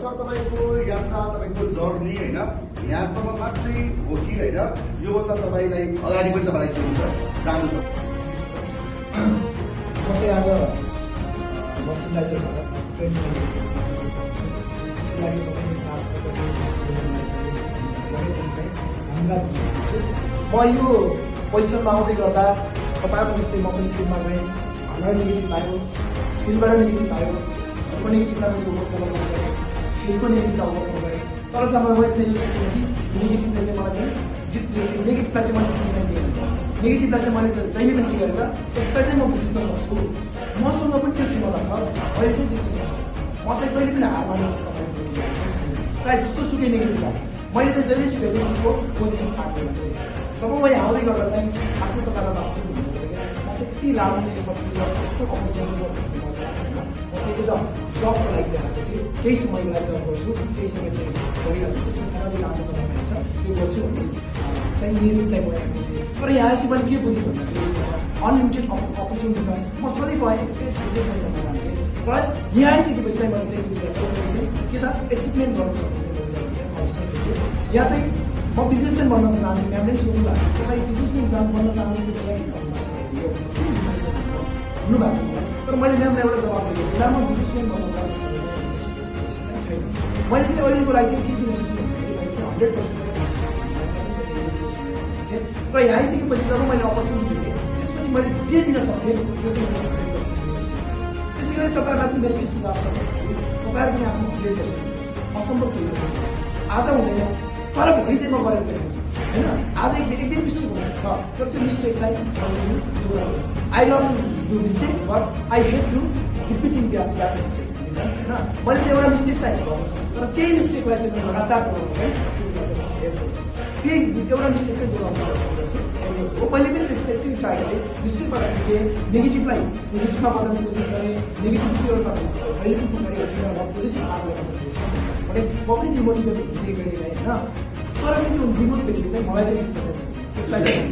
Sir तपाईँको यात्रा तपाईँको जर्नी होइन यहाँसम्म मात्रै हो कि होइन योभन्दा तपाईँलाई अगाडि पनि तपाईँलाई के हुन्छ जानु छ? म चाहिँ आज मर्चेन्डाइजर भएर त्यसको लागि सबैले साथ धन्यवाद दिन्छु। म यो पोजिसनमा आउँदै गर्दा तपाईँको जस्तै म पनि फिल्डमा गएँ, हामीलाई नेगेटिभ आयो, फिल्डबाट नेगेटिभ आयो, अर्को नेगेटिभलाई मैले ओभरकम गरेँ, फिल्डको नेगेटिभलाई ओभरकम गरेँ। तर चाहिँ मैले चाहिँ यो सोच्छु कि नेगेटिभले चाहिँ मलाई चाहिँ नेगेटिभलाई चाहिँ मैले जित्न चाहिँ दिएन। नेगेटिभलाई चाहिँ मैले जहिले पनि के गरेर यसलाई चाहिँ म जित्न सक्छु, मसँग पनि त्यो क्षमता छ, मैले चाहिँ जित्न सक्छु। म चाहिँ कहिले पनि हार मान्नु चाहे जस्तो सुकै नेगेटिभ आयो, मैले चाहिँ जहिले सुके चाहिँ उसको पोजिटिभ पार्ट लिएको। जब म यहाँ आउँदै गर्दा चाहिँ आफ्नो प्रकारले वास्तविक हुनु म चाहिँ यति राम्रो चाहिँ यसमा कस्तो अपर्च्युनिटी छ म चाहिँ एज अ जबको लागि चाहिँ आएको थिएँ। केही समयको लागि जब गर्छु, केही समय चाहिँ गरिरहेको छु, त्यसमा साह्रै राम्रो प्रकारले हुन्छ त्यो गर्छु भन्ने चाहिँ मेरो चाहिँ म आएको थिएँ। तर यहाँ आएपछि मैले के बुझेँ भन्दाखेरि अनलिमिटेड अपर्च्युनिटी छ। म सधैँ गएँ जान्थेँ र यहाँ आइसकेपछि चाहिँ मैले चाहिँ के त एचिभमेन्ट गर्न सक्ने यहाँ चाहिँ म बिजनेसम्यान बन्न चाहन्छु। म्यामले पनि सोध्नु भएको तपाईँ बिजनेसम्यान बन्न चाहनुहुन्छ हुनु भएको तर मैले म्यामलाई एउटा जवाब दिएँ म्याम म बिजनेसम्यान बन्न छैन। मैले चाहिँ अहिलेको लागि चाहिँ के दिन सक्छु भन्दाखेरि मैले चाहिँ 100% र यहाँ आइसकेपछि जब मैले अपर्च्युनिटी दिएँ त्यसपछि मैले जे दिन सक्थेँ त्यो चाहिँ त्यसै गरी तपाईँहरूलाई पनि मेरो के सुझाव छ भन्दाखेरि तपाईँहरू पनि आफ्नो क्रिएटेसन असम्भव क्रिएटेसन आज हुँदैन तर भोलि चाहिँ म गरेर देखाउँछु होइन। आज एक दिन मिस्टेक हुनसक्छ तर त्यो मिस्टेक चाहिँ I love to do mistake but I hate to repeating that mistake होइन। मैले चाहिँ एउटा मिस्टेक चाहिँ गर्नु सक्छु तर केही मिस्टेकलाई चाहिँ म लगातार बनाउनु है केही एउटा मिस्टेक चाहिँ दोहोऱ्याउनु गर्छु। मैले पनि त्यति ट्राई गरेँ, मिस्टेकबाट सिकेँ, नेगेटिभलाई पोजिटिभमा बदल्ने कोसिस गरेँ, नेगेटिभबाट मैले पनि पछाडि हटेर पोजिटिभ पार्टलाई बदल्ने कोसिस गरेँ। म पनि डिमोटिभेट हुँदै गएँ होइन तर चाहिँ त्यो डिमोटिभेटले चाहिँ मलाई चाहिँ त्यसलाई चाहिँ